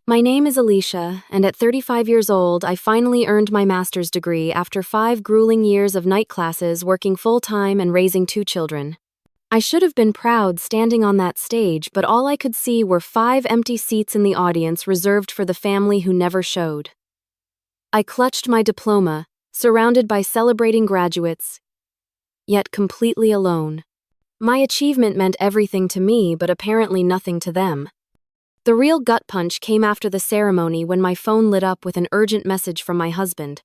My name is Alicia, and at 35 years old, I finally earned my master's degree after 5 grueling years of night classes, working full-time and raising 2 children. I should have been proud standing on that stage, but all I could see were 5 empty seats in the audience reserved for the family who never showed. I clutched my diploma, surrounded by celebrating graduates, yet completely alone. My achievement meant everything to me, but apparently nothing to them. The real gut punch came after the ceremony when my phone lit up with an urgent message from my husband.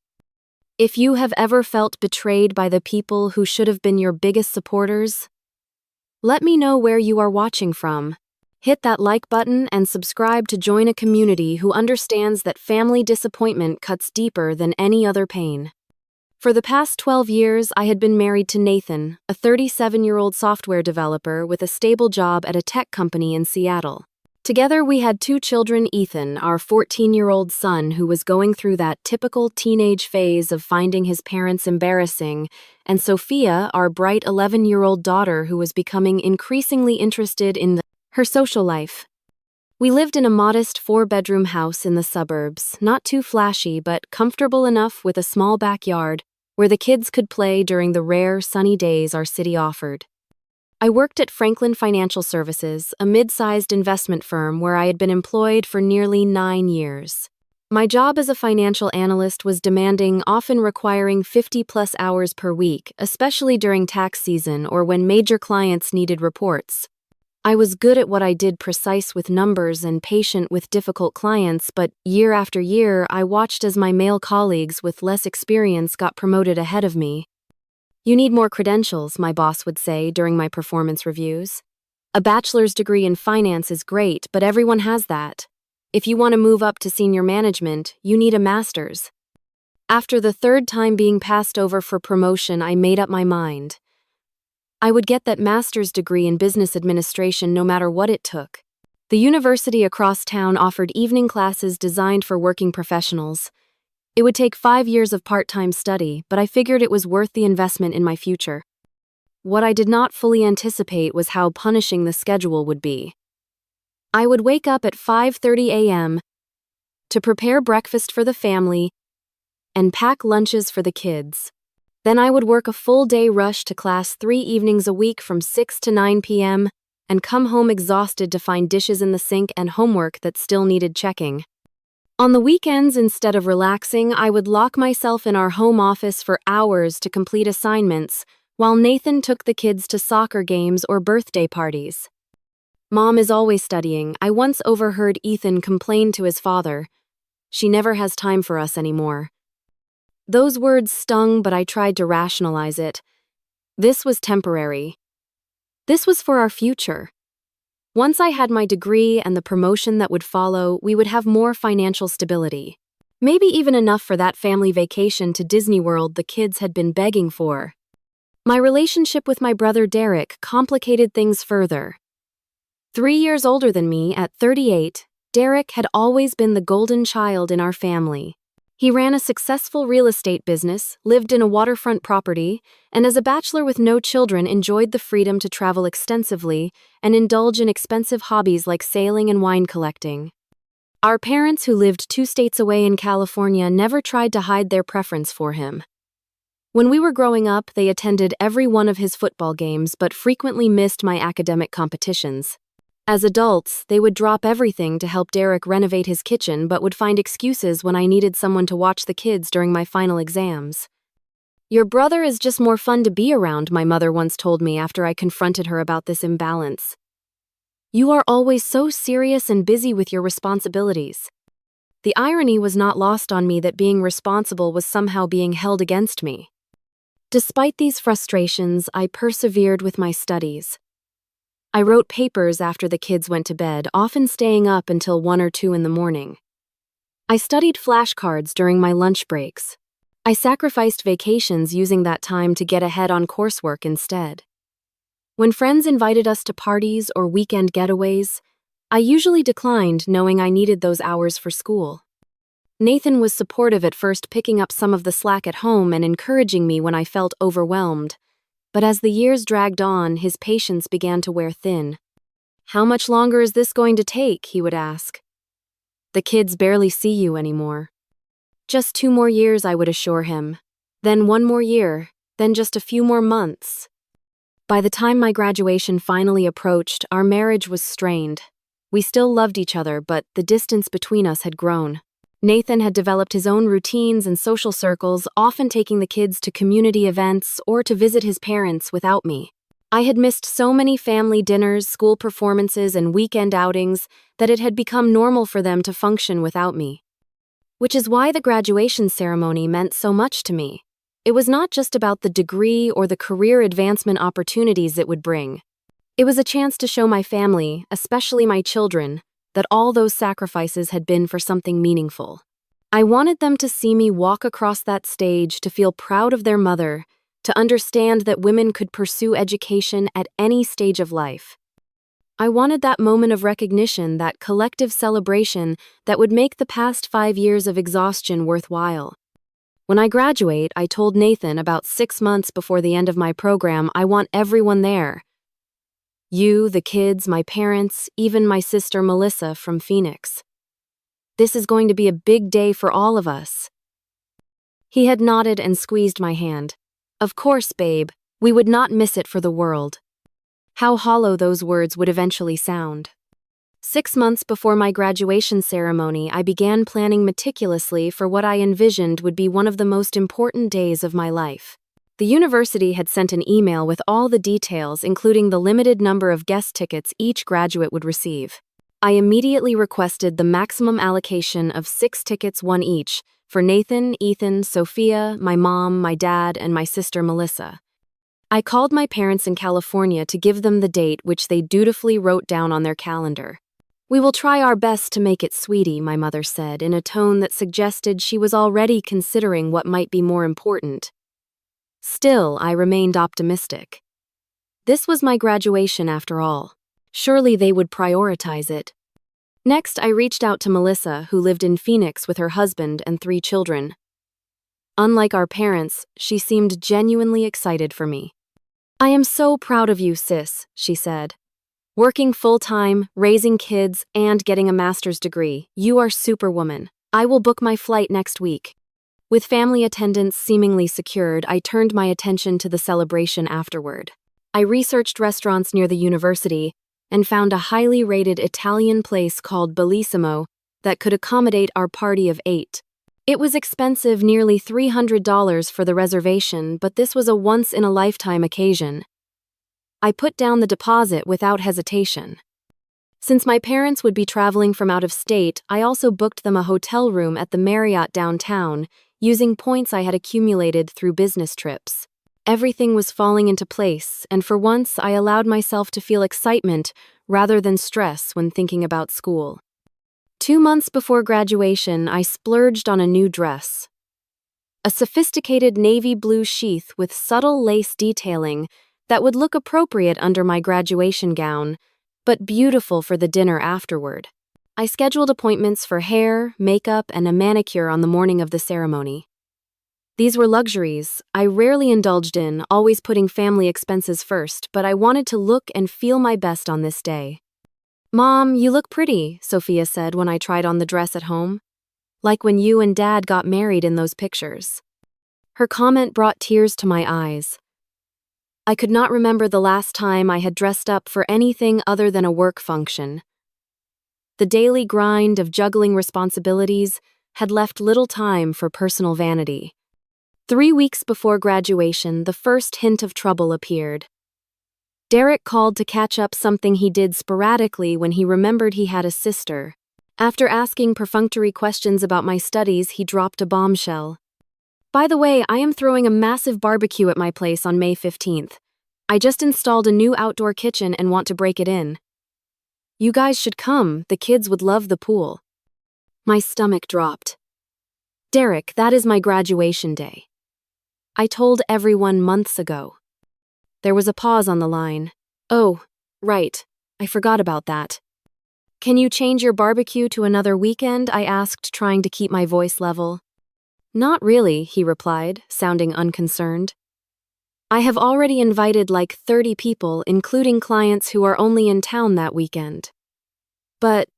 If you have ever felt betrayed by the people who should have been your biggest supporters, let me know where you are watching from. Hit that like button and subscribe to join a community who understands that family disappointment cuts deeper than any other pain. For the past 12 years, I had been married to Nathan, a 37-year-old software developer with a stable job at a tech company in Seattle. Together, we had 2 children: Ethan, our 14-year-old son who was going through that typical teenage phase of finding his parents embarrassing, and Sophia, our bright 11-year-old daughter who was becoming increasingly interested in her social life. We lived in a modest 4-bedroom house in the suburbs, not too flashy but comfortable enough, with a small backyard where the kids could play during the rare sunny days our city offered. I worked at Franklin Financial Services, a mid-sized investment firm where I had been employed for nearly 9 years. My job as a financial analyst was demanding, often requiring 50-plus hours per week, especially during tax season or when major clients needed reports. I was good at what I did, precise with numbers and patient with difficult clients, but year after year I watched as my male colleagues with less experience got promoted ahead of me. "You need more credentials," my boss would say during my performance reviews. "A bachelor's degree in finance is great, but everyone has that. If you want to move up to senior management, you need a master's." After the 3rd time being passed over for promotion, I made up my mind. I would get that master's degree in business administration no matter what it took. The university across town offered evening classes designed for working professionals. It would take 5 years of part-time study, but I figured it was worth the investment in my future. What I did not fully anticipate was how punishing the schedule would be. I would wake up at 5:30 a.m. to prepare breakfast for the family and pack lunches for the kids. Then I would work a full-day rush to class 3 evenings a week from 6 to 9 p.m. and come home exhausted to find dishes in the sink and homework that still needed checking. On the weekends, instead of relaxing, I would lock myself in our home office for hours to complete assignments, while Nathan took the kids to soccer games or birthday parties. "Mom is always studying," I once overheard Ethan complain to his father. "She never has time for us anymore." Those words stung, but I tried to rationalize it. This was temporary. This was for our future. Once I had my degree and the promotion that would follow, we would have more financial stability. Maybe even enough for that family vacation to Disney World the kids had been begging for. My relationship with my brother Derek complicated things further. 3 years older than me, at 38, Derek had always been the golden child in our family. He ran a successful real estate business, lived in a waterfront property, and as a bachelor with no children enjoyed the freedom to travel extensively and indulge in expensive hobbies like sailing and wine collecting. Our parents, who lived 2 states away in California, never tried to hide their preference for him. When we were growing up, they attended every one of his football games but frequently missed my academic competitions. As adults, they would drop everything to help Derek renovate his kitchen but would find excuses when I needed someone to watch the kids during my final exams. "Your brother is just more fun to be around," my mother once told me after I confronted her about this imbalance. "You are always so serious and busy with your responsibilities." The irony was not lost on me that being responsible was somehow being held against me. Despite these frustrations, I persevered with my studies. I wrote papers after the kids went to bed, often staying up until 1 or 2 in the morning. I studied flashcards during my lunch breaks. I sacrificed vacations using that time to get ahead on coursework instead. When friends invited us to parties or weekend getaways, I usually declined, knowing I needed those hours for school. Nathan was supportive at first, picking up some of the slack at home and encouraging me when I felt overwhelmed. But as the years dragged on, his patience began to wear thin. "How much longer is this going to take?" he would ask. The kids barely see you anymore. Just 2 more years, I would assure him. Then 1 more year, then just a few more months. By the time my graduation finally approached, our marriage was strained. We still loved each other, but the distance between us had grown. Nathan had developed his own routines and social circles, often taking the kids to community events or to visit his parents without me. I had missed so many family dinners, school performances, and weekend outings that it had become normal for them to function without me. Which is why the graduation ceremony meant so much to me. It was not just about the degree or the career advancement opportunities it would bring. It was a chance to show my family, especially my children, that all those sacrifices had been for something meaningful. I wanted them to see me walk across that stage, to feel proud of their mother, to understand that women could pursue education at any stage of life. I wanted that moment of recognition, that collective celebration that would make the past 5 years of exhaustion worthwhile. When I graduate, I told Nathan about 6 months before the end of my program, I want everyone there. You, the kids, my parents, even my sister Melissa from Phoenix. This is going to be a big day for all of us. He had nodded and squeezed my hand. Of course, babe, we would not miss it for the world. How hollow those words would eventually sound. 6 months before my graduation ceremony, I began planning meticulously for what I envisioned would be one of the most important days of my life. The university had sent an email with all the details, including the limited number of guest tickets each graduate would receive. I immediately requested the maximum allocation of 6 tickets, 1 each, for Nathan, Ethan, Sophia, my mom, my dad, and my sister Melissa. I called my parents in California to give them the date, which they dutifully wrote down on their calendar. We will try our best to make it, sweetie, my mother said, in a tone that suggested she was already considering what might be more important. Still, I remained optimistic. This was my graduation after all. Surely they would prioritize it. Next, I reached out to Melissa, who lived in Phoenix with her husband and 3 children. Unlike our parents, she seemed genuinely excited for me. I am so proud of you, sis, she said. Working full-time, raising kids, and getting a master's degree, you are superwoman. I will book my flight next week. With family attendance seemingly secured, I turned my attention to the celebration afterward. I researched restaurants near the university and found a highly rated Italian place called Bellissimo that could accommodate our party of 8. It was expensive, nearly $300 for the reservation, but this was a once-in-a-lifetime occasion. I put down the deposit without hesitation. Since my parents would be traveling from out of state, I also booked them a hotel room at the Marriott downtown, using points I had accumulated through business trips. Everything was falling into place, and for once I allowed myself to feel excitement rather than stress when thinking about school. 2 months before graduation, I splurged on a new dress. A sophisticated navy blue sheath with subtle lace detailing that would look appropriate under my graduation gown, but beautiful for the dinner afterward. I scheduled appointments for hair, makeup, and a manicure on the morning of the ceremony. These were luxuries I rarely indulged in, always putting family expenses first, but I wanted to look and feel my best on this day. Mom, you look pretty, Sophia said when I tried on the dress at home. Like when you and Dad got married in those pictures. Her comment brought tears to my eyes. I could not remember the last time I had dressed up for anything other than a work function. The daily grind of juggling responsibilities had left little time for personal vanity. 3 weeks before graduation, the first hint of trouble appeared. Derek called to catch up something he did sporadically when he remembered he had a sister. After asking perfunctory questions about my studies, he dropped a bombshell. By the way, I am throwing a massive barbecue at my place on May 15th. I just installed a new outdoor kitchen and want to break it in. You guys should come, the kids would love the pool. My stomach dropped. Derek, that is my graduation day. I told everyone months ago. There was a pause on the line. Oh, right, I forgot about that. Can you change your barbecue to another weekend? I asked, trying to keep my voice level. Not really, he replied, sounding unconcerned. I have already invited like 30 people, including clients who are only in town that weekend. But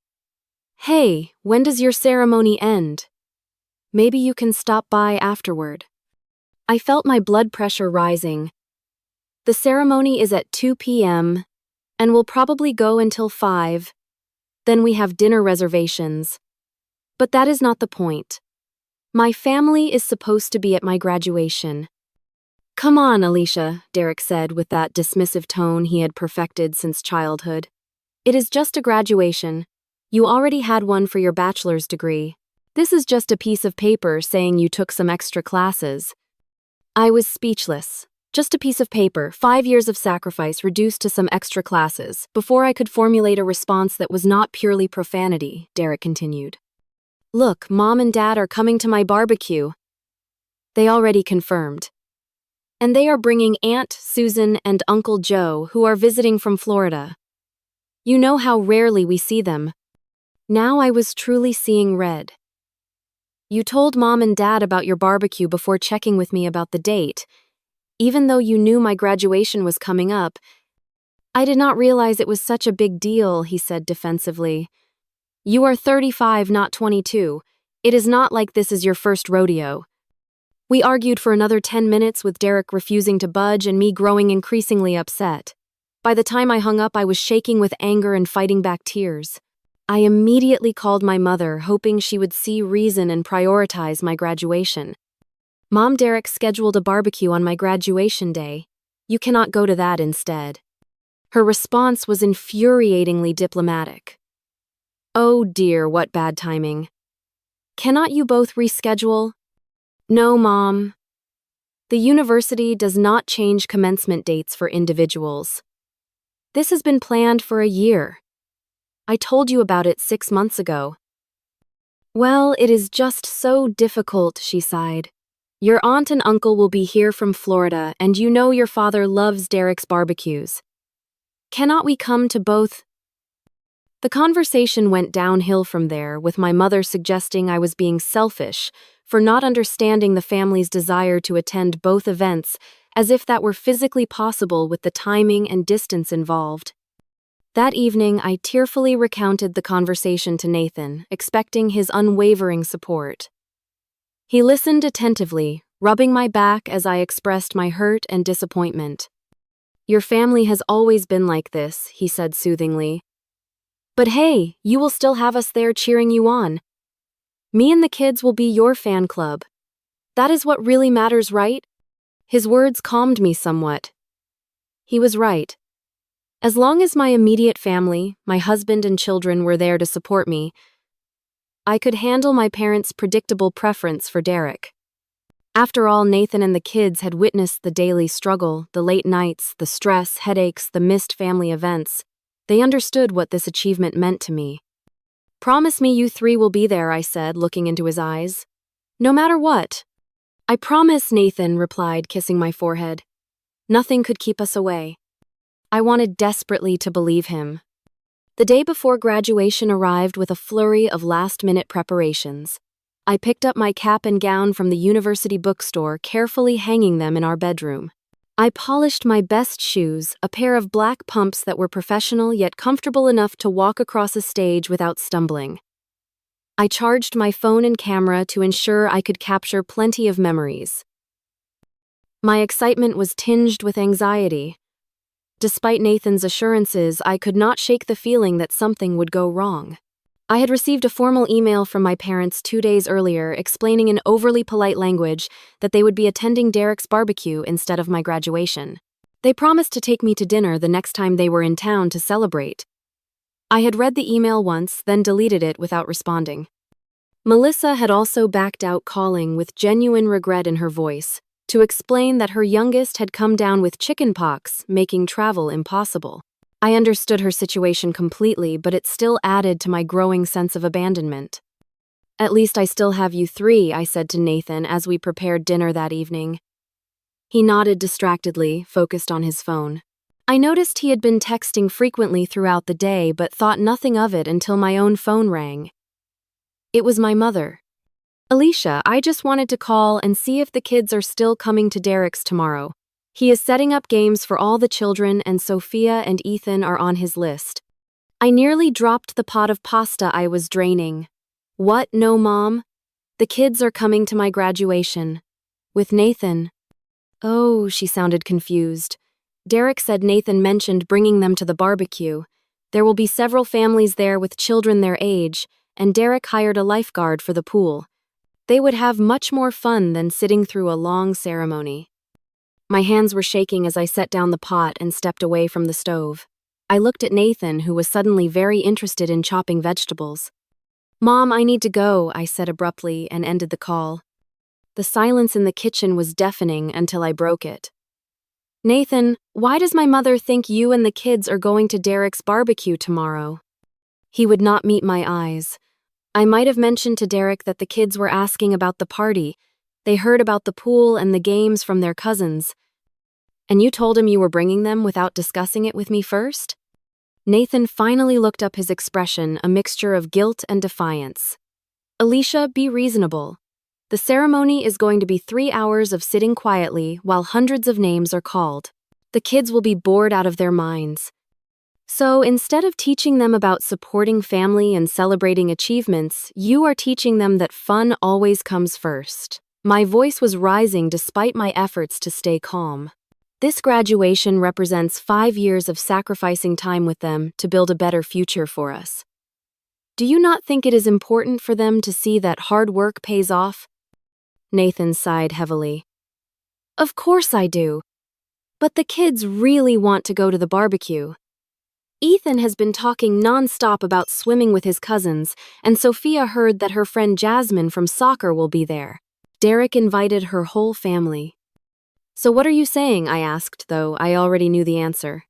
Hey, when does your ceremony end? Maybe you can stop by afterward. I felt my blood pressure rising. The ceremony is at 2 p.m. and will probably go until 5. Then we have dinner reservations. But that is not the point. My family is supposed to be at my graduation. Come on, Alicia, Derek said with that dismissive tone he had perfected since childhood. It is just a graduation. You already had one for your bachelor's degree. This is just a piece of paper saying you took some extra classes. I was speechless. Just a piece of paper, 5 years of sacrifice reduced to some extra classes, before I could formulate a response that was not purely profanity, Derek continued. Look, Mom and Dad are coming to my barbecue. They already confirmed. And they are bringing Aunt Susan and Uncle Joe, who are visiting from Florida. You know how rarely we see them. Now I was truly seeing red. You told Mom and Dad about your barbecue before checking with me about the date. Even though you knew my graduation was coming up, I did not realize it was such a big deal, he said defensively. You are 35, not 22. It is not like this is your first rodeo. We argued for another 10 minutes with Derek refusing to budge and me growing increasingly upset. By the time I hung up, I was shaking with anger and fighting back tears. I immediately called my mother, hoping she would see reason and prioritize my graduation. Mom, Derek scheduled a barbecue on my graduation day. You cannot go to that instead. Her response was infuriatingly diplomatic. Oh dear, what bad timing. Cannot you both reschedule? No, Mom. The university does not change commencement dates for individuals. This has been planned for a year. I told you about it 6 months ago. Well, it is just so difficult, she sighed. Your aunt and uncle will be here from Florida, and you know your father loves Derek's barbecues. Cannot we come to both? The conversation went downhill from there, with my mother suggesting I was being selfish for not understanding the family's desire to attend both events, as if that were physically possible with the timing and distance involved. That evening, I tearfully recounted the conversation to Nathan, expecting his unwavering support. He listened attentively, rubbing my back as I expressed my hurt and disappointment. Your family has always been like this, he said soothingly. But hey, you will still have us there cheering you on. Me and the kids will be your fan club. That is what really matters, right? His words calmed me somewhat. He was right. As long as my immediate family, my husband and children were there to support me, I could handle my parents' predictable preference for Derek. After all, Nathan and the kids had witnessed the daily struggle, the late nights, the stress, headaches, the missed family events. They understood what this achievement meant to me. Promise me you 3 will be there, I said, looking into his eyes. No matter what. I promise, Nathan replied, kissing my forehead. Nothing could keep us away. I wanted desperately to believe him. The day before graduation arrived with a flurry of last-minute preparations. I picked up my cap and gown from the university bookstore, carefully hanging them in our bedroom. I polished my best shoes, a pair of black pumps that were professional yet comfortable enough to walk across a stage without stumbling. I charged my phone and camera to ensure I could capture plenty of memories. My excitement was tinged with anxiety. Despite Nathan's assurances, I could not shake the feeling that something would go wrong. I had received a formal email from my parents 2 days earlier explaining in overly polite language that they would be attending Derek's barbecue instead of my graduation. They promised to take me to dinner the next time they were in town to celebrate. I had read the email once, then deleted it without responding. Melissa had also backed out, calling with genuine regret in her voice to explain that her youngest had come down with chickenpox, making travel impossible. I understood her situation completely, but it still added to my growing sense of abandonment. At least I still have you 3, I said to Nathan as we prepared dinner that evening. He nodded distractedly, focused on his phone. I noticed he had been texting frequently throughout the day, but thought nothing of it until my own phone rang. It was my mother. Alicia, I just wanted to call and see if the kids are still coming to Derek's tomorrow. He is setting up games for all the children, and Sophia and Ethan are on his list. I nearly dropped the pot of pasta I was draining. What? No, Mom? The kids are coming to my graduation. With Nathan. Oh, she sounded confused. Derek said Nathan mentioned bringing them to the barbecue. There will be several families there with children their age, and Derek hired a lifeguard for the pool. They would have much more fun than sitting through a long ceremony. My hands were shaking as I set down the pot and stepped away from the stove. I looked at Nathan, who was suddenly very interested in chopping vegetables. Mom, I need to go, I said abruptly and ended the call. The silence in the kitchen was deafening until I broke it. Nathan, why does my mother think you and the kids are going to Derek's barbecue tomorrow? He would not meet my eyes. I might have mentioned to Derek that the kids were asking about the party. They heard about the pool and the games from their cousins. And you told him you were bringing them without discussing it with me first? Nathan finally looked up, his expression a mixture of guilt and defiance. Alicia, be reasonable. The ceremony is going to be 3 hours of sitting quietly while hundreds of names are called. The kids will be bored out of their minds. So instead of teaching them about supporting family and celebrating achievements, you are teaching them that fun always comes first. My voice was rising despite my efforts to stay calm. This graduation represents 5 years of sacrificing time with them to build a better future for us. Do you not think it is important for them to see that hard work pays off? Nathan sighed heavily. Of course I do. But the kids really want to go to the barbecue. Ethan has been talking nonstop about swimming with his cousins, and Sophia heard that her friend Jasmine from soccer will be there. Derek invited her whole family. So what are you saying? I asked, though I already knew the answer.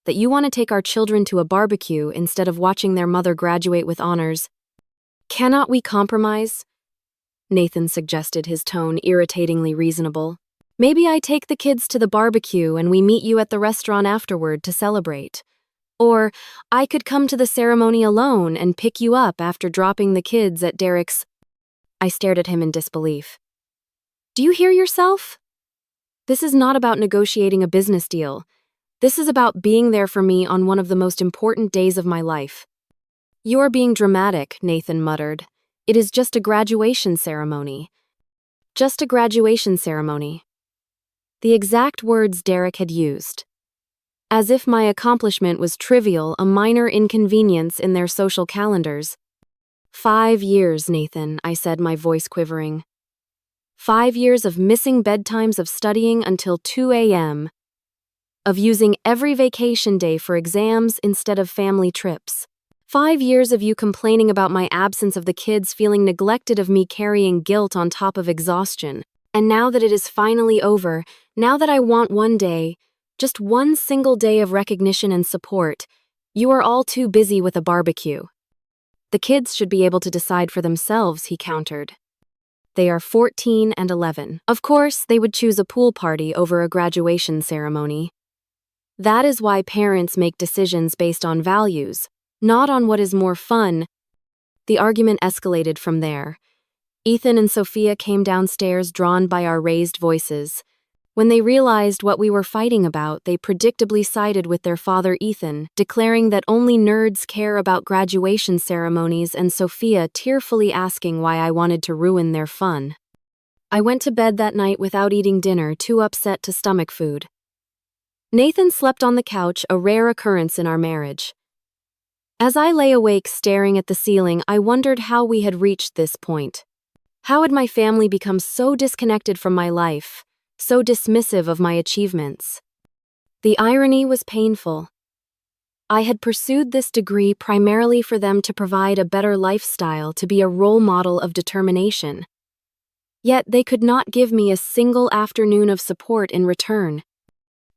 That you want to take our children to a barbecue instead of watching their mother graduate with honors. Cannot we compromise? Nathan suggested, his tone irritatingly reasonable. Maybe I take the kids to the barbecue and we meet you at the restaurant afterward to celebrate. Or I could come to the ceremony alone and pick you up after dropping the kids at Derek's. I stared at him in disbelief. Do you hear yourself? This is not about negotiating a business deal. This is about being there for me on one of the most important days of my life. You're being dramatic, Nathan muttered. It is just a graduation ceremony. Just a graduation ceremony. The exact words Derek had used. As if my accomplishment was trivial, a minor inconvenience in their social calendars. 5 years, Nathan, I said, my voice quivering. 5 years of missing bedtimes, of studying until 2 a.m., of using every vacation day for exams instead of family trips. 5 years of you complaining about my absence, of the kids feeling neglected, of me carrying guilt on top of exhaustion. And now that it is finally over, now that I want one day, just one single day of recognition and support, you are all too busy with a barbecue. The kids should be able to decide for themselves, he countered. They are 14 and 11. Of course, they would choose a pool party over a graduation ceremony. That is why parents make decisions based on values, not on what is more fun. The argument escalated from there. Ethan and Sophia came downstairs, drawn by our raised voices. When they realized what we were fighting about, they predictably sided with their father Ethan, declaring that only nerds care about graduation ceremonies, and Sophia tearfully asking why I wanted to ruin their fun. I went to bed that night without eating dinner, too upset to stomach food. Nathan slept on the couch, a rare occurrence in our marriage. As I lay awake staring at the ceiling, I wondered how we had reached this point. How had my family become so disconnected from my life, so dismissive of my achievements? The irony was painful. I had pursued this degree primarily for them to provide a better lifestyle, to be a role model of determination. Yet they could not give me a single afternoon of support in return.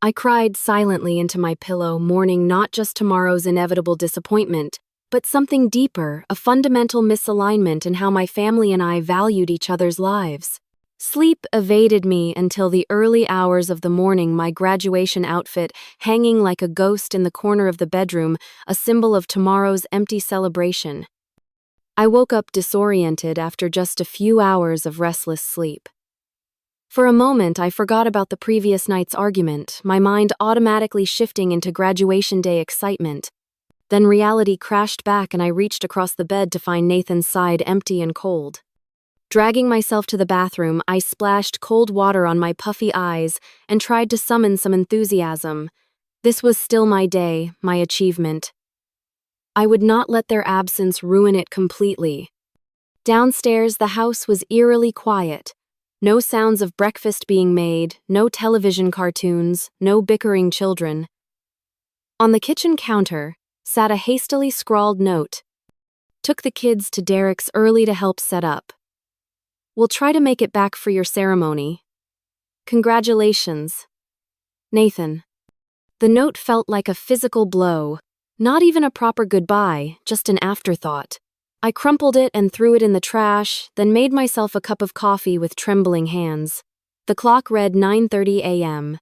I cried silently into my pillow, mourning not just tomorrow's inevitable disappointment, but something deeper, a fundamental misalignment in how my family and I valued each other's lives. Sleep evaded me until the early hours of the morning, my graduation outfit hanging like a ghost in the corner of the bedroom, a symbol of tomorrow's empty celebration. I woke up disoriented after just a few hours of restless sleep. For a moment, I forgot about the previous night's argument, my mind automatically shifting into graduation day excitement. Then reality crashed back and I reached across the bed to find Nathan's side empty and cold. Dragging myself to the bathroom, I splashed cold water on my puffy eyes and tried to summon some enthusiasm. This was still my day, my achievement. I would not let their absence ruin it completely. Downstairs, the house was eerily quiet. No sounds of breakfast being made, no television cartoons, no bickering children. On the kitchen counter sat a hastily scrawled note. Took the kids to Derek's early to help set up. We'll try to make it back for your ceremony. Congratulations. Nathan. The note felt like a physical blow, not even a proper goodbye, just an afterthought. I crumpled it and threw it in the trash, then made myself a cup of coffee with trembling hands. The clock read 9:30 a.m.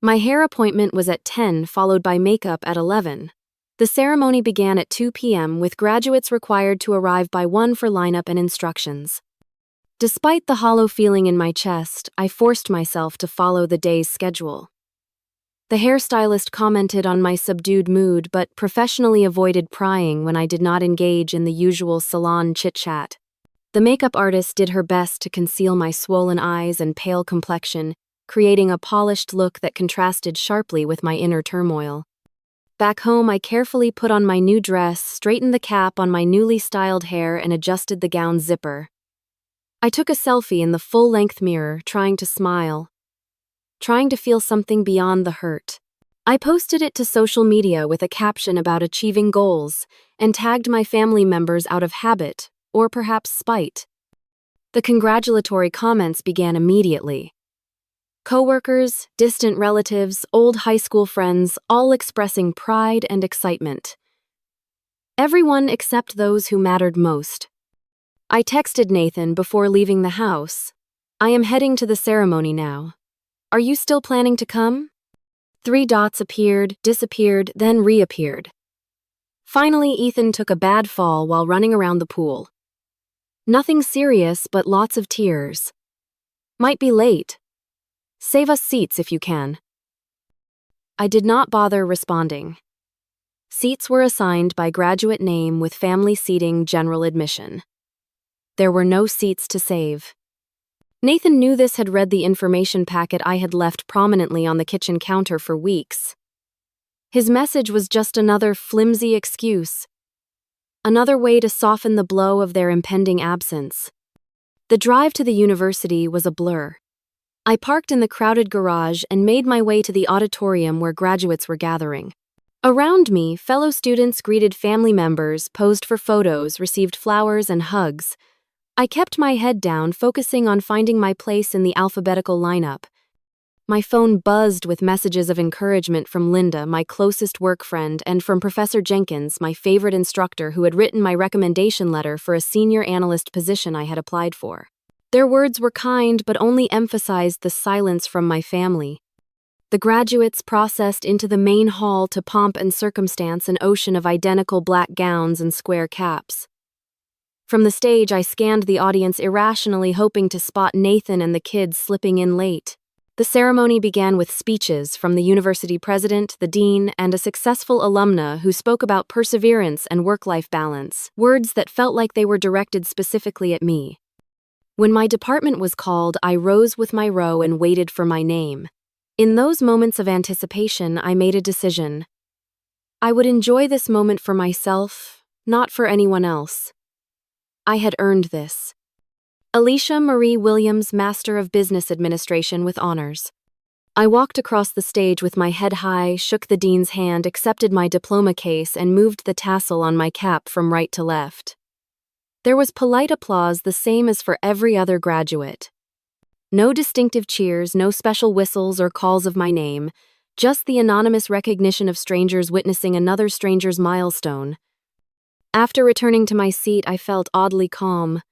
My hair appointment was at 10, followed by makeup at 11. The ceremony began at 2 p.m. with graduates required to arrive by 1 for lineup and instructions. Despite the hollow feeling in my chest, I forced myself to follow the day's schedule. The hairstylist commented on my subdued mood but professionally avoided prying when I did not engage in the usual salon chit-chat. The makeup artist did her best to conceal my swollen eyes and pale complexion, creating a polished look that contrasted sharply with my inner turmoil. Back home, I carefully put on my new dress, straightened the cap on my newly styled hair, and adjusted the gown's zipper. I took a selfie in the full-length mirror, trying to smile, trying to feel something beyond the hurt. I posted it to social media with a caption about achieving goals and tagged my family members out of habit, or perhaps spite. The congratulatory comments began immediately. Coworkers, distant relatives, old high school friends, all expressing pride and excitement. Everyone except those who mattered most. I texted Nathan before leaving the house. I am heading to the ceremony now. Are you still planning to come? 3 dots appeared, disappeared, then reappeared. Finally, Ethan took a bad fall while running around the pool. Nothing serious, but lots of tears. Might be late. Save us seats if you can. I did not bother responding. Seats were assigned by graduate name with family seating general admission. There were no seats to save. Nathan knew this, had read the information packet I had left prominently on the kitchen counter for weeks. His message was just another flimsy excuse. Another way to soften the blow of their impending absence. The drive to the university was a blur. I parked in the crowded garage and made my way to the auditorium where graduates were gathering. Around me, fellow students greeted family members, posed for photos, received flowers and hugs. I kept my head down, focusing on finding my place in the alphabetical lineup. My phone buzzed with messages of encouragement from Linda, my closest work friend, and from Professor Jenkins, my favorite instructor who had written my recommendation letter for a senior analyst position I had applied for. Their words were kind but only emphasized the silence from my family. The graduates processed into the main hall to pomp and circumstance, an ocean of identical black gowns and square caps. From the stage, I scanned the audience irrationally, hoping to spot Nathan and the kids slipping in late. The ceremony began with speeches from the university president, the dean, and a successful alumna who spoke about perseverance and work-life balance, words that felt like they were directed specifically at me. When my department was called, I rose with my row and waited for my name. In those moments of anticipation, I made a decision. I would enjoy this moment for myself, not for anyone else. I had earned this. Alicia Marie Williams, Master of Business Administration with honors. I walked across the stage with my head high, shook the dean's hand, accepted my diploma case, and moved the tassel on my cap from right to left. There was polite applause, the same as for every other graduate. No distinctive cheers, no special whistles or calls of my name, just the anonymous recognition of strangers witnessing another stranger's milestone. After returning to my seat, I felt oddly calm.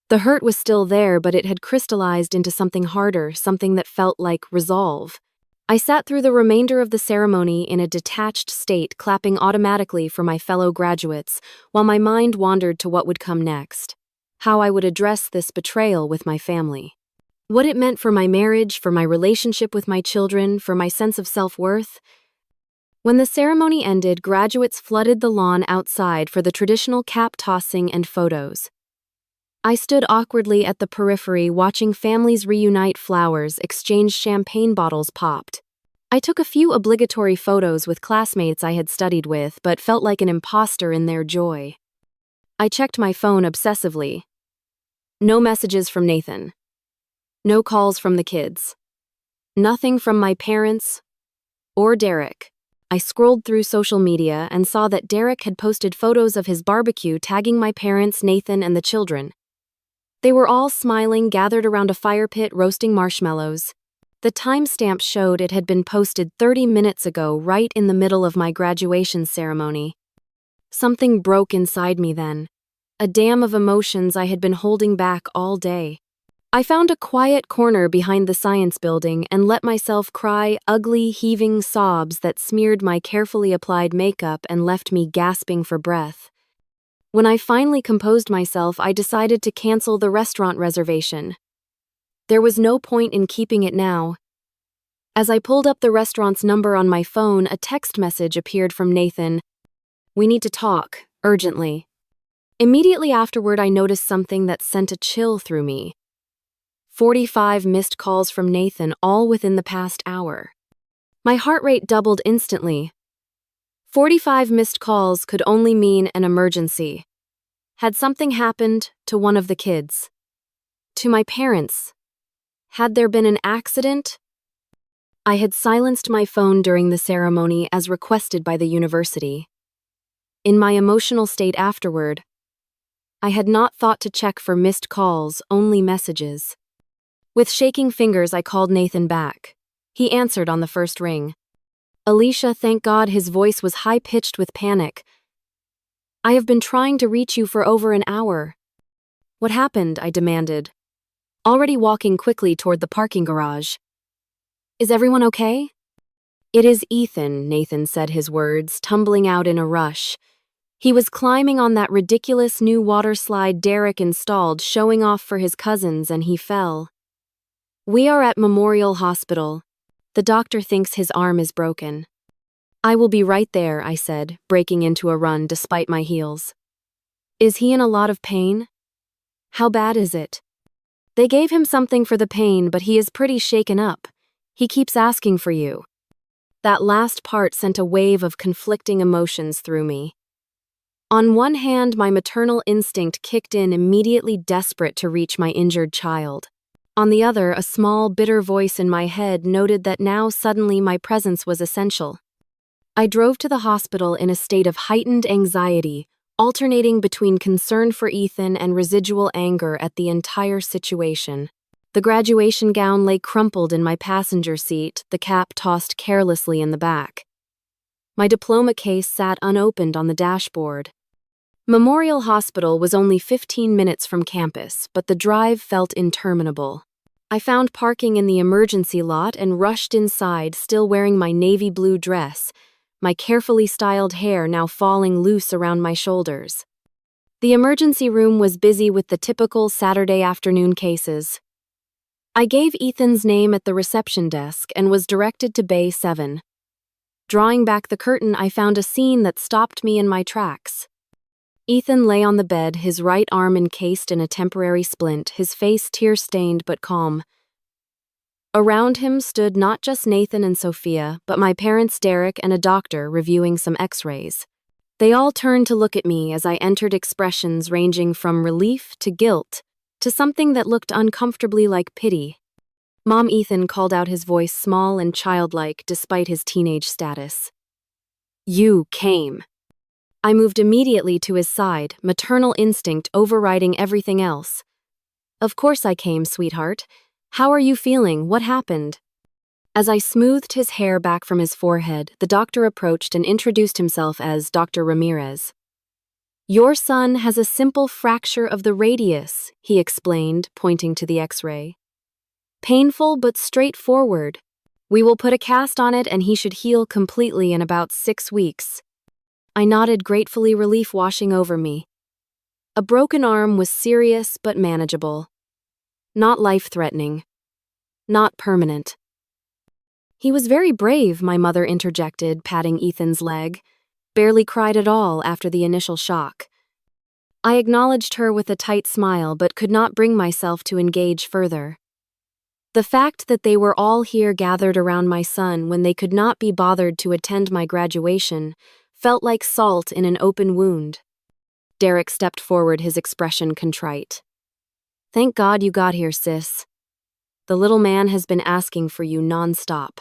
The hurt was still there, but it had crystallized into something harder, something that felt like resolve. I sat through the remainder of the ceremony in a detached state, clapping automatically for my fellow graduates, while my mind wandered to what would come next. How I would address this betrayal with my family. What it meant for my marriage, for my relationship with my children, for my sense of self-worth. When the ceremony ended, graduates flooded the lawn outside for the traditional cap tossing and photos. I stood awkwardly at the periphery watching families reunite, flowers exchanged, champagne bottles popped. I took a few obligatory photos with classmates I had studied with, but felt like an imposter in their joy. I checked my phone obsessively. No messages from Nathan. No calls from the kids. Nothing from my parents or Derek. I scrolled through social media and saw that Derek had posted photos of his barbecue tagging my parents, Nathan, and the children. They were all smiling, gathered around a fire pit roasting marshmallows. The timestamp showed it had been posted 30 minutes ago, right in the middle of my graduation ceremony. Something broke inside me then. A dam of emotions I had been holding back all day. I found a quiet corner behind the science building and let myself cry ugly, heaving sobs that smeared my carefully applied makeup and left me gasping for breath. When I finally composed myself, I decided to cancel the restaurant reservation. There was no point in keeping it now. As I pulled up the restaurant's number on my phone, a text message appeared from Nathan. "We need to talk, urgently." Immediately afterward, I noticed something that sent a chill through me. 45 missed calls from Nathan, all within the past hour. My heart rate doubled instantly. 45 missed calls could only mean an emergency. Had something happened to one of the kids? To my parents? Had there been an accident? I had silenced my phone during the ceremony as requested by the university. In my emotional state afterward, I had not thought to check for missed calls, only messages. With shaking fingers, I called Nathan back. He answered on the first ring. "Alicia," thank God his voice was high-pitched with panic. "I have been trying to reach you for over an hour." "What happened?" I demanded, already walking quickly toward the parking garage. "Is everyone okay?" "It is Ethan," Nathan said, his words tumbling out in a rush. He was climbing on that ridiculous new water slide Derek installed, showing off for his cousins, and he fell. "We are at Memorial Hospital. The doctor thinks his arm is broken." "I will be right there," I said, breaking into a run despite my heels. "Is he in a lot of pain? How bad is it?" "They gave him something for the pain, but he is pretty shaken up. He keeps asking for you." That last part sent a wave of conflicting emotions through me. On one hand, my maternal instinct kicked in, immediately desperate to reach my injured child. On the other, a small, bitter voice in my head noted that now suddenly my presence was essential. I drove to the hospital in a state of heightened anxiety, alternating between concern for Ethan and residual anger at the entire situation. The graduation gown lay crumpled in my passenger seat, the cap tossed carelessly in the back. My diploma case sat unopened on the dashboard. Memorial Hospital was only 15 minutes from campus, but the drive felt interminable. I found parking in the emergency lot and rushed inside, still wearing my navy blue dress, my carefully styled hair now falling loose around my shoulders. The emergency room was busy with the typical Saturday afternoon cases. I gave Ethan's name at the reception desk and was directed to Bay 7. Drawing back the curtain, I found a scene that stopped me in my tracks. Ethan lay on the bed, his right arm encased in a temporary splint, his face tear-stained but calm. Around him stood not just Nathan and Sophia, but my parents, Derek, and a doctor reviewing some x-rays. They all turned to look at me as I entered, expressions ranging from relief to guilt, to something that looked uncomfortably like pity. Mom, Ethan called out, his voice small and childlike despite his teenage status. "You came." I moved immediately to his side, maternal instinct overriding everything else. "Of course I came, sweetheart. How are you feeling? What happened?" As I smoothed his hair back from his forehead, the doctor approached and introduced himself as Dr. Ramirez. "Your son has a simple fracture of the radius," he explained, pointing to the x-ray. "Painful but straightforward. We will put a cast on it and he should heal completely in about 6 weeks." I nodded gratefully, relief washing over me. A broken arm was serious but manageable. Not life-threatening. Not permanent. He was very brave, my mother interjected, patting Ethan's leg. Barely cried at all after the initial shock. I acknowledged her with a tight smile but could not bring myself to engage further. The fact that they were all here gathered around my son when they could not be bothered to attend my graduation felt like salt in an open wound. Derek stepped forward, his expression contrite. Thank God you got here, sis. The little man has been asking for you nonstop.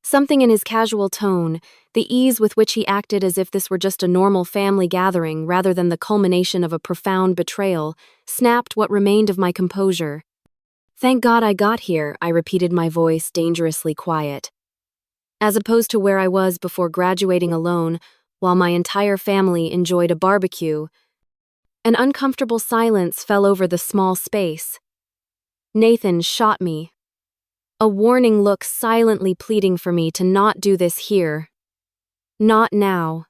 Something in his casual tone, the ease with which he acted as if this were just a normal family gathering rather than the culmination of a profound betrayal, snapped what remained of my composure. Thank God I got here, I repeated, my voice dangerously quiet. As opposed to where I was before graduating alone, while my entire family enjoyed a barbecue, an uncomfortable silence fell over the small space. Nathan shot me. A warning look silently pleading for me to not do this here. Not now.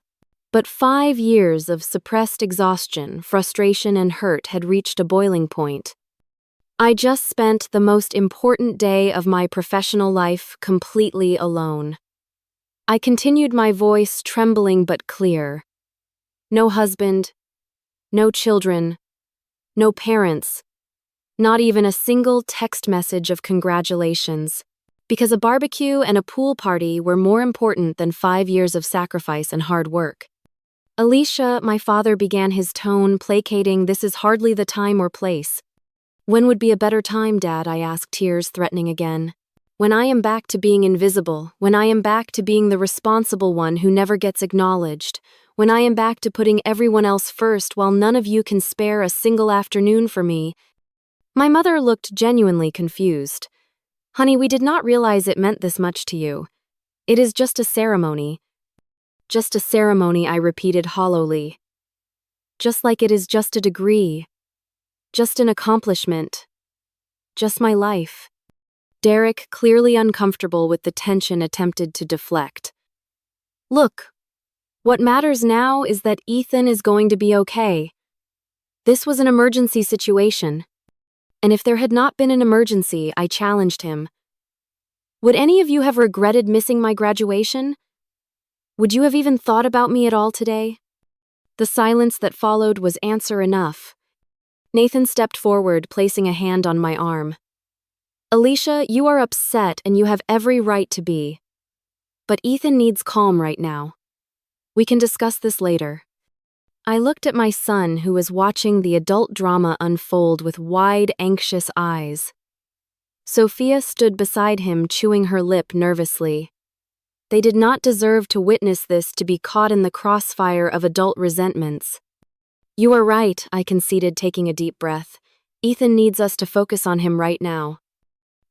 But 5 years of suppressed exhaustion, frustration, and hurt had reached a boiling point. I just spent the most important day of my professional life completely alone. I continued, my voice trembling but clear. No husband, no children, no parents, not even a single text message of congratulations, because a barbecue and a pool party were more important than 5 years of sacrifice and hard work. Alicia, my father began, his tone placating. This is hardly the time or place. When would be a better time, Dad? I asked, tears threatening again. When I am back to being invisible, when I am back to being the responsible one who never gets acknowledged, when I am back to putting everyone else first while none of you can spare a single afternoon for me. My mother looked genuinely confused. Honey, we did not realize it meant this much to you. It is just a ceremony. Just a ceremony, I repeated hollowly. Just like it is just a degree. Just an accomplishment. Just my life. Derek, clearly uncomfortable with the tension, attempted to deflect. Look, what matters now is that Ethan is going to be okay. This was an emergency situation. And if there had not been an emergency, I challenged him. Would any of you have regretted missing my graduation? Would you have even thought about me at all today? The silence that followed was answer enough. Nathan stepped forward, placing a hand on my arm. Alicia, you are upset and you have every right to be. But Ethan needs calm right now. We can discuss this later. I looked at my son, who was watching the adult drama unfold with wide, anxious eyes. Sophia stood beside him, chewing her lip nervously. They did not deserve to witness this, to be caught in the crossfire of adult resentments. You are right, I conceded, taking a deep breath. Ethan needs us to focus on him right now.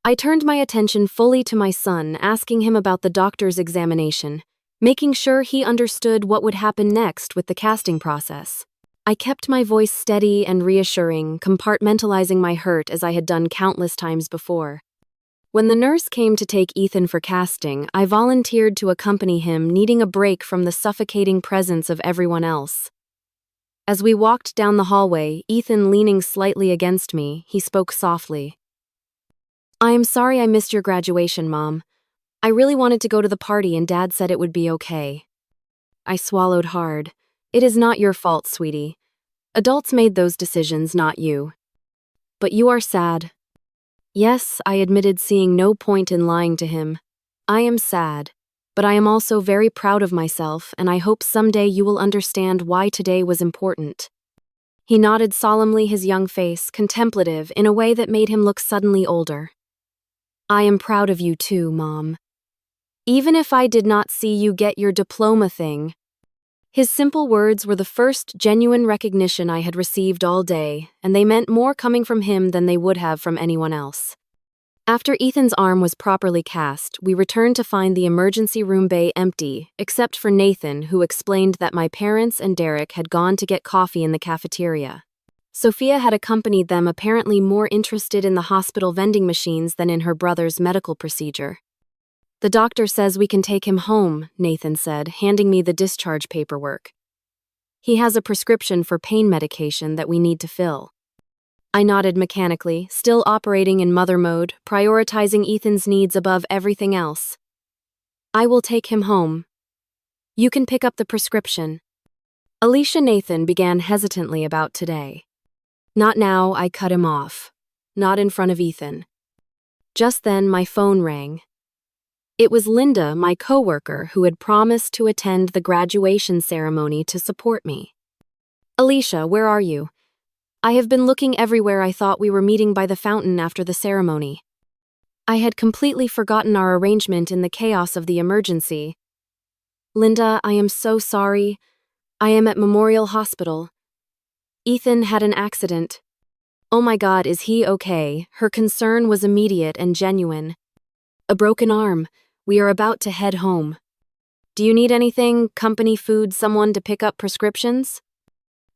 I turned my attention fully to my son, asking him about the doctor's examination, making sure he understood what would happen next with the casting process. I kept my voice steady and reassuring, compartmentalizing my hurt as I had done countless times before. When the nurse came to take Ethan for casting, I volunteered to accompany him, needing a break from the suffocating presence of everyone else. As we walked down the hallway, Ethan leaning slightly against me, he spoke softly. I am sorry I missed your graduation, Mom. I really wanted to go to the party and Dad said it would be okay. I swallowed hard. It is not your fault, sweetie. Adults made those decisions, not you. But you are sad. Yes, I admitted, seeing no point in lying to him. I am sad, but I am also very proud of myself, and I hope someday you will understand why today was important. He nodded solemnly, his young face contemplative in a way that made him look suddenly older. I am proud of you too, Mom. Even if I did not see you get your diploma thing. His simple words were the first genuine recognition I had received all day, and they meant more coming from him than they would have from anyone else. After Ethan's arm was properly cast, we returned to find the emergency room bay empty, except for Nathan, who explained that my parents and Derek had gone to get coffee in the cafeteria. Sophia had accompanied them, apparently more interested in the hospital vending machines than in her brother's medical procedure. The doctor says we can take him home, Nathan said, handing me the discharge paperwork. He has a prescription for pain medication that we need to fill. I nodded mechanically, still operating in mother mode, prioritizing Ethan's needs above everything else. I will take him home. You can pick up the prescription. Alicia Nathan began hesitantly about today. Not now, I cut him off. Not in front of Ethan. Just then, my phone rang. It was Linda, my coworker, who had promised to attend the graduation ceremony to support me. Alicia, where are you? I have been looking everywhere. I thought we were meeting by the fountain after the ceremony. I had completely forgotten our arrangement in the chaos of the emergency. Linda, I am so sorry. I am at Memorial Hospital. Ethan had an accident. Oh my God, is he okay? Her concern was immediate and genuine. A broken arm. We are about to head home. Do you need anything, company food, someone to pick up prescriptions?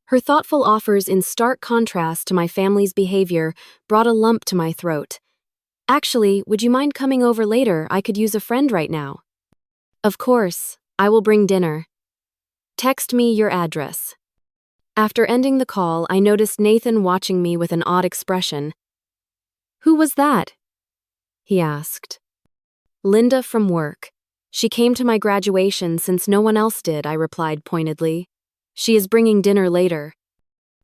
Her thoughtful offers, in stark contrast to my family's behavior, brought a lump to my throat. Actually, would you mind coming over later? I could use a friend right now. Of course, I will bring dinner. Text me your address. After ending the call, I noticed Nathan watching me with an odd expression. Who was that? He asked. Linda from work. She came to my graduation since no one else did, I replied pointedly. She is bringing dinner later.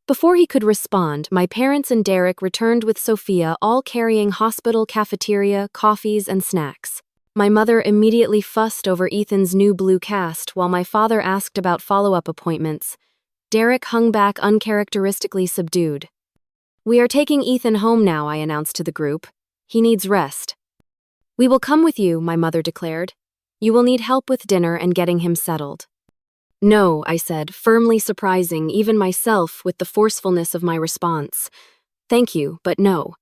Before he could respond, my parents and Derek returned with Sophia, all carrying hospital cafeteria, coffees, and snacks. My mother immediately fussed over Ethan's new blue cast, while my father asked about follow-up appointments. Derek hung back uncharacteristically subdued. We are taking Ethan home now, I announced to the group. He needs rest. We will come with you, my mother declared. You will need help with dinner and getting him settled. No, I said, firmly surprising even myself with the forcefulness of my response. Thank you, but no.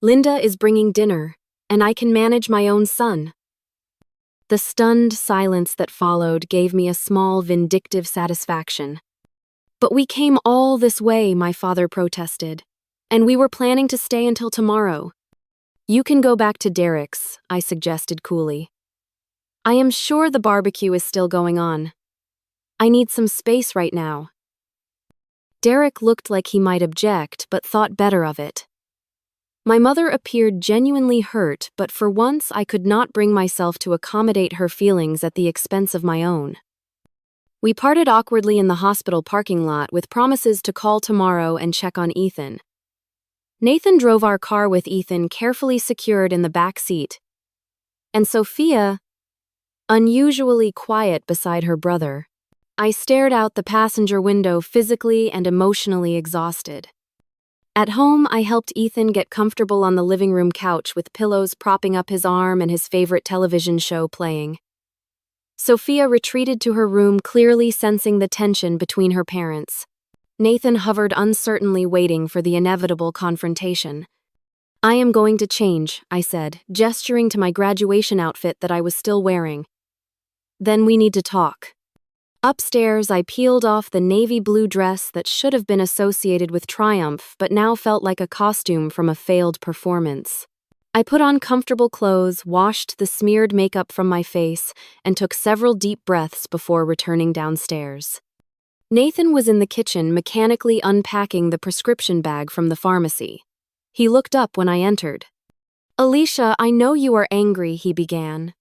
Linda is bringing dinner, and I can manage my own son. The stunned silence that followed gave me a small vindictive satisfaction. But we came all this way, my father protested, and we were planning to stay until tomorrow. You can go back to Derek's, I suggested coolly. I am sure the barbecue is still going on. I need some space right now. Derek looked like he might object, but thought better of it. My mother appeared genuinely hurt, but for once I could not bring myself to accommodate her feelings at the expense of my own. We parted awkwardly in the hospital parking lot with promises to call tomorrow and check on Ethan. Nathan drove our car with Ethan carefully secured in the back seat, and Sophia, unusually quiet beside her brother. I stared out the passenger window, physically and emotionally exhausted. At home, I helped Ethan get comfortable on the living room couch with pillows propping up his arm and his favorite television show playing. Sophia retreated to her room, clearly sensing the tension between her parents. Nathan hovered uncertainly, waiting for the inevitable confrontation. I am going to change, I said, gesturing to my graduation outfit that I was still wearing. Then we need to talk. Upstairs, I peeled off the navy blue dress that should have been associated with triumph but now felt like a costume from a failed performance. I put on comfortable clothes, washed the smeared makeup from my face, and took several deep breaths before returning downstairs. Nathan was in the kitchen mechanically unpacking the prescription bag from the pharmacy. He looked up when I entered. Alicia, I know you are angry, he began.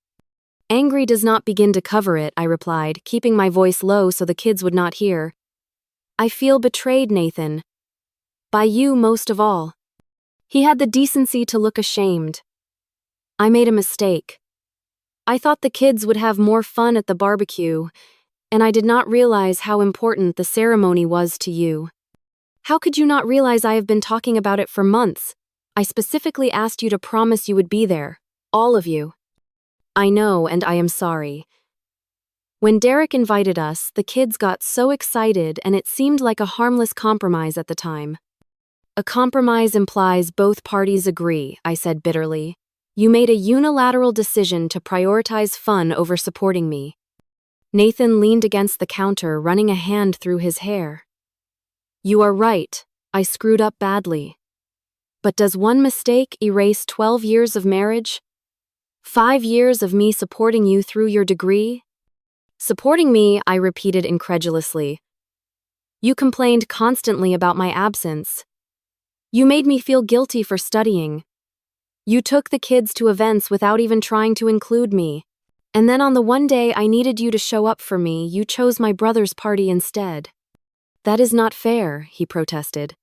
Angry does not begin to cover it, I replied, keeping my voice low so the kids would not hear. I feel betrayed, Nathan. By you most of all. He had the decency to look ashamed. I made a mistake. I thought the kids would have more fun at the barbecue, and I did not realize how important the ceremony was to you. How could you not realize I have been talking about it for months? I specifically asked you to promise you would be there, all of you. I know, and I am sorry. When Derek invited us, the kids got so excited and it seemed like a harmless compromise at the time. A compromise implies both parties agree, I said bitterly. You made a unilateral decision to prioritize fun over supporting me. Nathan leaned against the counter, running a hand through his hair. You are right, I screwed up badly. But does one mistake erase 12 years of marriage? 5 years of me supporting you through your degree? Supporting me, I repeated incredulously. You complained constantly about my absence. You made me feel guilty for studying. You took the kids to events without even trying to include me. And then on the one day I needed you to show up for me, you chose my brother's party instead. That is not fair, he protested.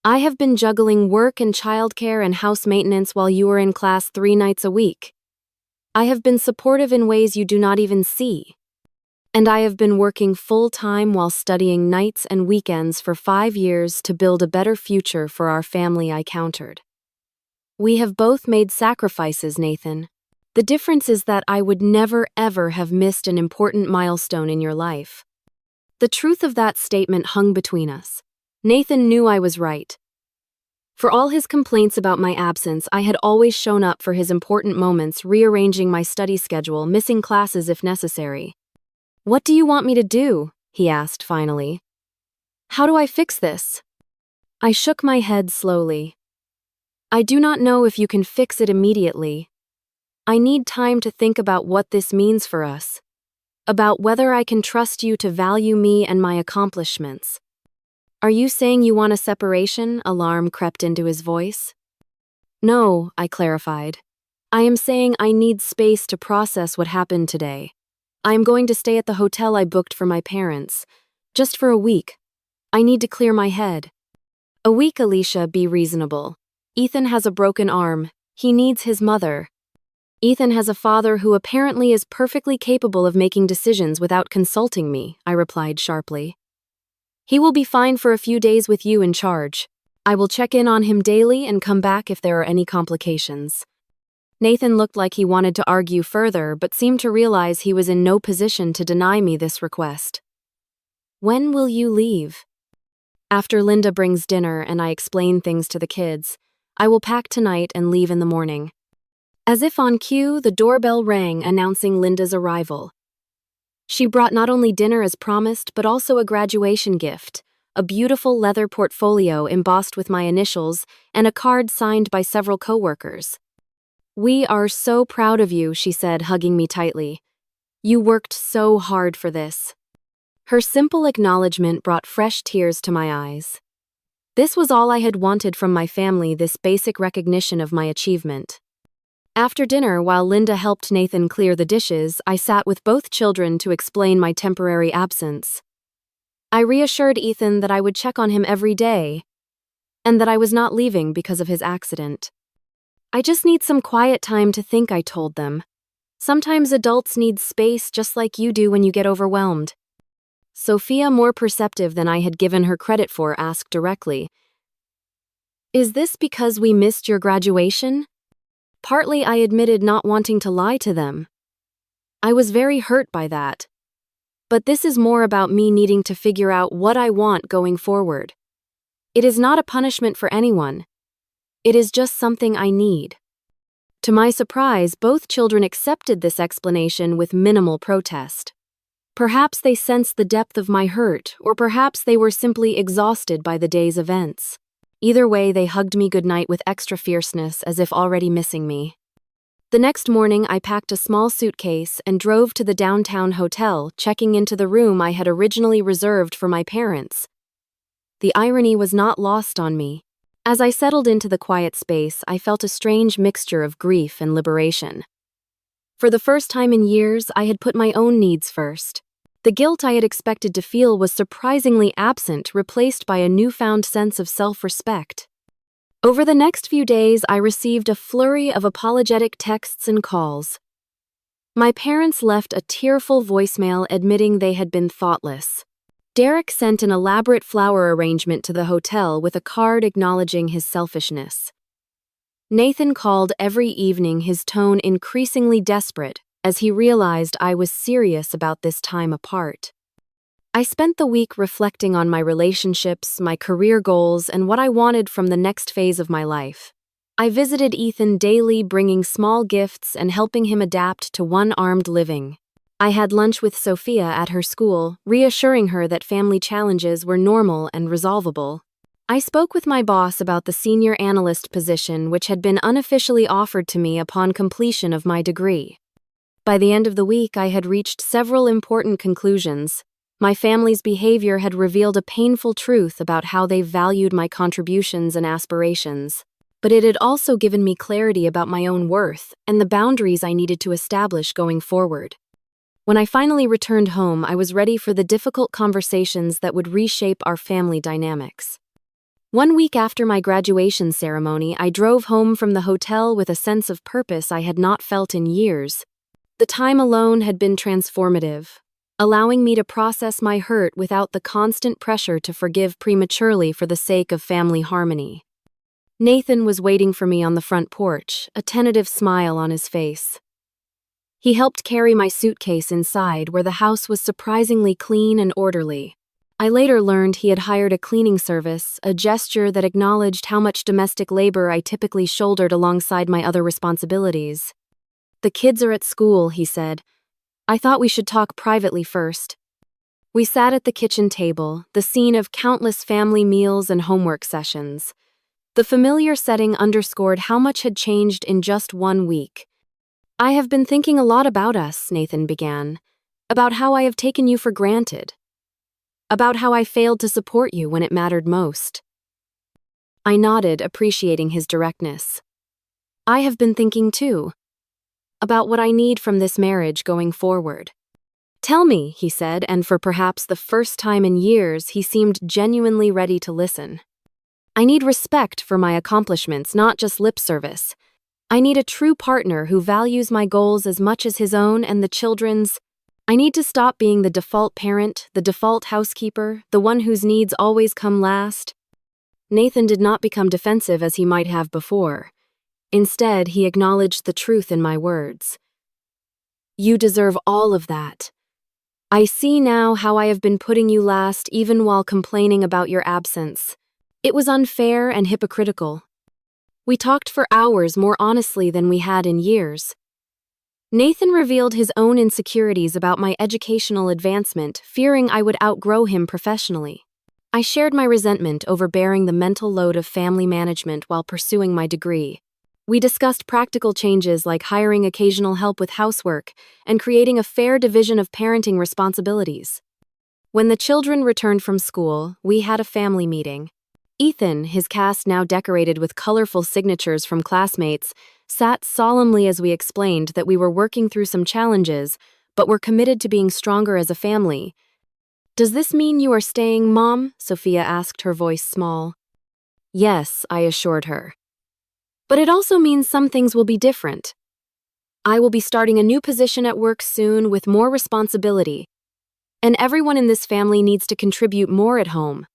I have been juggling work and childcare and house maintenance while you were in class 3 nights a week. I have been supportive in ways you do not even see. And I have been working full-time while studying nights and weekends for 5 years to build a better future for our family, I countered. We have both made sacrifices, Nathan. The difference is that I would never ever have missed an important milestone in your life. The truth of that statement hung between us. Nathan knew I was right. For all his complaints about my absence, I had always shown up for his important moments, rearranging my study schedule, missing classes if necessary. What do you want me to do? He asked finally. How do I fix this? I shook my head slowly. I do not know if you can fix it immediately. I need time to think about what this means for us, about whether I can trust you to value me and my accomplishments. Are you saying you want a separation? Alarm crept into his voice. No, I clarified. I am saying I need space to process what happened today. I am going to stay at the hotel I booked for my parents, just for a week. I need to clear my head. A week, Alicia, be reasonable. Ethan has a broken arm. He needs his mother. Ethan has a father who apparently is perfectly capable of making decisions without consulting me, I replied sharply. He will be fine for a few days with you in charge. I will check in on him daily and come back if there are any complications. Nathan looked like he wanted to argue further, but seemed to realize he was in no position to deny me this request. When will you leave? After Linda brings dinner and I explain things to the kids, I will pack tonight and leave in the morning. As if on cue, the doorbell rang announcing Linda's arrival. She brought not only dinner as promised, but also a graduation gift, a beautiful leather portfolio embossed with my initials, and a card signed by several coworkers. We are so proud of you, she said, hugging me tightly. You worked so hard for this. Her simple acknowledgement brought fresh tears to my eyes. This was all I had wanted from my family, this basic recognition of my achievement. After dinner, while Linda helped Nathan clear the dishes, I sat with both children to explain my temporary absence. I reassured Ethan that I would check on him every day, and that I was not leaving because of his accident. I just need some quiet time to think, I told them. Sometimes adults need space just like you do when you get overwhelmed. Sophia, more perceptive than I had given her credit for, asked directly, Is this because we missed your graduation? Partly, I admitted, not wanting to lie to them. I was very hurt by that. But this is more about me needing to figure out what I want going forward. It is not a punishment for anyone. It is just something I need. To my surprise, both children accepted this explanation with minimal protest. Perhaps they sensed the depth of my hurt, or perhaps they were simply exhausted by the day's events. Either way, they hugged me goodnight with extra fierceness, as if already missing me. The next morning, I packed a small suitcase and drove to the downtown hotel, checking into the room I had originally reserved for my parents. The irony was not lost on me. As I settled into the quiet space, I felt a strange mixture of grief and liberation. For the first time in years, I had put my own needs first. The guilt I had expected to feel was surprisingly absent, replaced by a newfound sense of self-respect. Over the next few days, I received a flurry of apologetic texts and calls. My parents left a tearful voicemail admitting they had been thoughtless. Derek sent an elaborate flower arrangement to the hotel with a card acknowledging his selfishness. Nathan called every evening, his tone increasingly desperate, as he realized I was serious about this time apart. I spent the week reflecting on my relationships, my career goals, and what I wanted from the next phase of my life. I visited Ethan daily, bringing small gifts and helping him adapt to one-armed living. I had lunch with Sophia at her school, reassuring her that family challenges were normal and resolvable. I spoke with my boss about the senior analyst position, which had been unofficially offered to me upon completion of my degree. By the end of the week, I had reached several important conclusions. My family's behavior had revealed a painful truth about how they valued my contributions and aspirations. But it had also given me clarity about my own worth and the boundaries I needed to establish going forward. When I finally returned home, I was ready for the difficult conversations that would reshape our family dynamics. One week after my graduation ceremony, I drove home from the hotel with a sense of purpose I had not felt in years. The time alone had been transformative, allowing me to process my hurt without the constant pressure to forgive prematurely for the sake of family harmony. Nathan was waiting for me on the front porch, a tentative smile on his face. He helped carry my suitcase inside, where the house was surprisingly clean and orderly. I later learned he had hired a cleaning service, a gesture that acknowledged how much domestic labor I typically shouldered alongside my other responsibilities. "The kids are at school," he said. "I thought we should talk privately first." We sat at the kitchen table, the scene of countless family meals and homework sessions. The familiar setting underscored how much had changed in just 1 week. "I have been thinking a lot about us," Nathan began. "About how I have taken you for granted. About how I failed to support you when it mattered most." I nodded, appreciating his directness. "I have been thinking too. About what I need from this marriage going forward." "Tell me," he said, and for perhaps the first time in years, he seemed genuinely ready to listen. "I need respect for my accomplishments, not just lip service. I need a true partner who values my goals as much as his own and the children's. I need to stop being the default parent, the default housekeeper, the one whose needs always come last." Nathan did not become defensive as he might have before. Instead, he acknowledged the truth in my words. "You deserve all of that. I see now how I have been putting you last even while complaining about your absence. It was unfair and hypocritical." We talked for hours, more honestly than we had in years. Nathan revealed his own insecurities about my educational advancement, fearing I would outgrow him professionally. I shared my resentment over bearing the mental load of family management while pursuing my degree. We discussed practical changes like hiring occasional help with housework and creating a fair division of parenting responsibilities. When the children returned from school, we had a family meeting. Ethan, his cast now decorated with colorful signatures from classmates, sat solemnly as we explained that we were working through some challenges, but were committed to being stronger as a family. "Does this mean you are staying, Mom?" Sophia asked, her voice small. "Yes," I assured her. "But it also means some things will be different. I will be starting a new position at work soon with more responsibility, and everyone in this family needs to contribute more at home."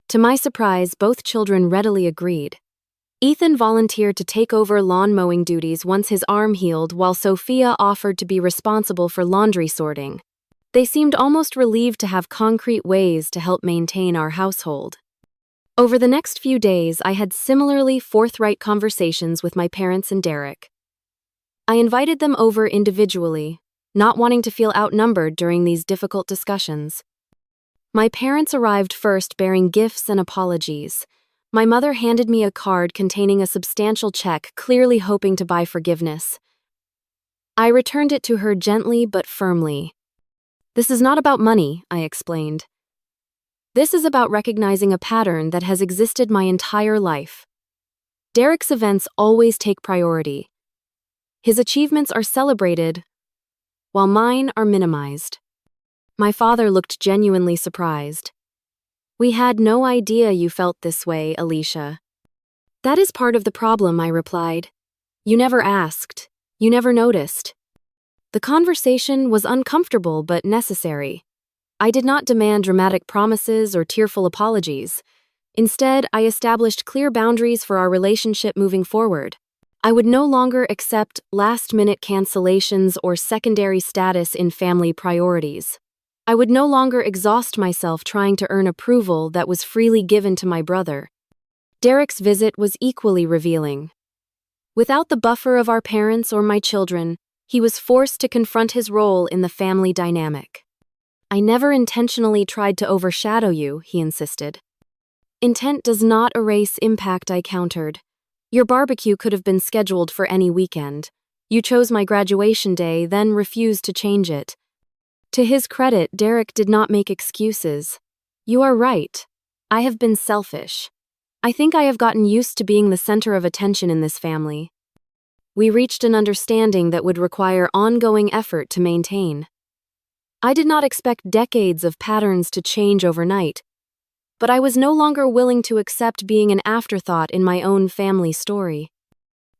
To my surprise, both children readily agreed. Ethan volunteered to take over lawn mowing duties once his arm healed, while Sophia offered to be responsible for laundry sorting. They seemed almost relieved to have concrete ways to help maintain our household. Over the next few days, I had similarly forthright conversations with my parents and Derek. I invited them over individually, not wanting to feel outnumbered during these difficult discussions. My parents arrived first, bearing gifts and apologies. My mother handed me a card containing a substantial check, clearly hoping to buy forgiveness. I returned it to her gently but firmly. "This is not about money," I explained. "This is about recognizing a pattern that has existed my entire life. Derek's events always take priority. His achievements are celebrated, while mine are minimized." My father looked genuinely surprised. "We had no idea you felt this way, Alicia." "That is part of the problem," I replied. "You never asked. You never noticed." The conversation was uncomfortable but necessary. I did not demand dramatic promises or tearful apologies. Instead, I established clear boundaries for our relationship moving forward. I would no longer accept last-minute cancellations or secondary status in family priorities. I would no longer exhaust myself trying to earn approval that was freely given to my brother. Derek's visit was equally revealing. Without the buffer of our parents or my children, he was forced to confront his role in the family dynamic. "I never intentionally tried to overshadow you," he insisted. "Intent does not erase impact," I countered. "Your barbecue could have been scheduled for any weekend. You chose my graduation day, then refused to change it." To his credit, Derek did not make excuses. "You are right. I have been selfish. I think I have gotten used to being the center of attention in this family." We reached an understanding that would require ongoing effort to maintain. I did not expect decades of patterns to change overnight, but I was no longer willing to accept being an afterthought in my own family story.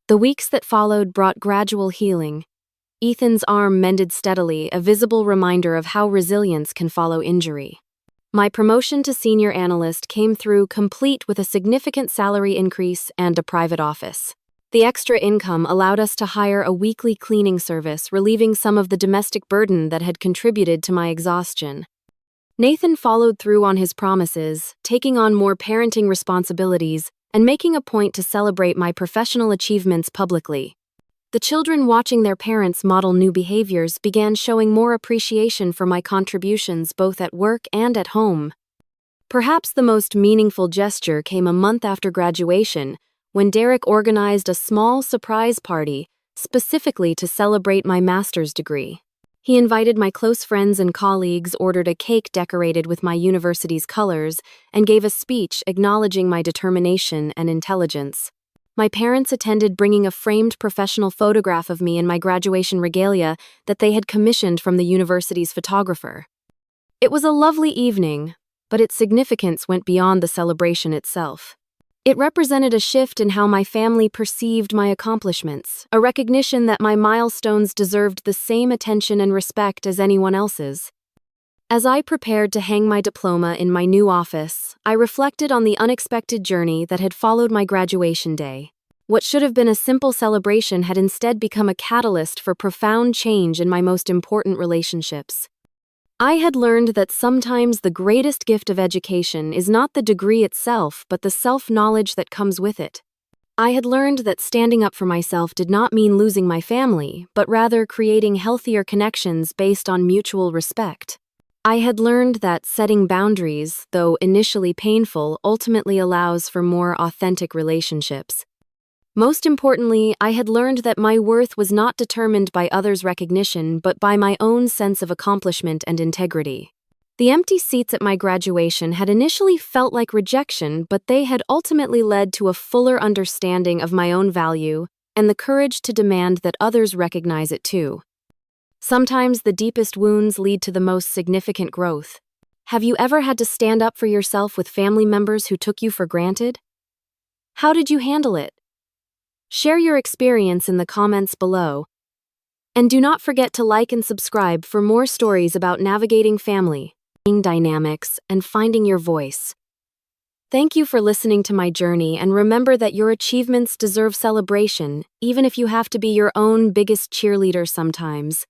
The weeks that followed brought gradual healing. Ethan's arm mended steadily, a visible reminder of how resilience can follow injury. My promotion to senior analyst came through complete with a significant salary increase and a private office. The extra income allowed us to hire a weekly cleaning service, relieving some of the domestic burden that had contributed to my exhaustion. Nathan followed through on his promises, taking on more parenting responsibilities and making a point to celebrate my professional achievements publicly. The children, watching their parents model new behaviors, began showing more appreciation for my contributions both at work and at home. Perhaps the most meaningful gesture came a month after graduation, when Derek organized a small surprise party specifically to celebrate my master's degree. He invited my close friends and colleagues, ordered a cake decorated with my university's colors, and gave a speech acknowledging my determination and intelligence. My parents attended, bringing a framed professional photograph of me in my graduation regalia that they had commissioned from the university's photographer. It was a lovely evening, but its significance went beyond the celebration itself. It represented a shift in how my family perceived my accomplishments, a recognition that my milestones deserved the same attention and respect as anyone else's. As I prepared to hang my diploma in my new office, I reflected on the unexpected journey that had followed my graduation day. What should have been a simple celebration had instead become a catalyst for profound change in my most important relationships. I had learned that sometimes the greatest gift of education is not the degree itself, but the self-knowledge that comes with it. I had learned that standing up for myself did not mean losing my family, but rather creating healthier connections based on mutual respect. I had learned that setting boundaries, though initially painful, ultimately allows for more authentic relationships. Most importantly, I had learned that my worth was not determined by others' recognition, but by my own sense of accomplishment and integrity. The empty seats at my graduation had initially felt like rejection, but they had ultimately led to a fuller understanding of my own value and the courage to demand that others recognize it too. Sometimes the deepest wounds lead to the most significant growth. Have you ever had to stand up for yourself with family members who took you for granted? How did you handle it? Share your experience in the comments below. And do not forget to like and subscribe for more stories about navigating family dynamics and finding your voice. Thank you for listening to my journey, and remember that your achievements deserve celebration, even if you have to be your own biggest cheerleader sometimes.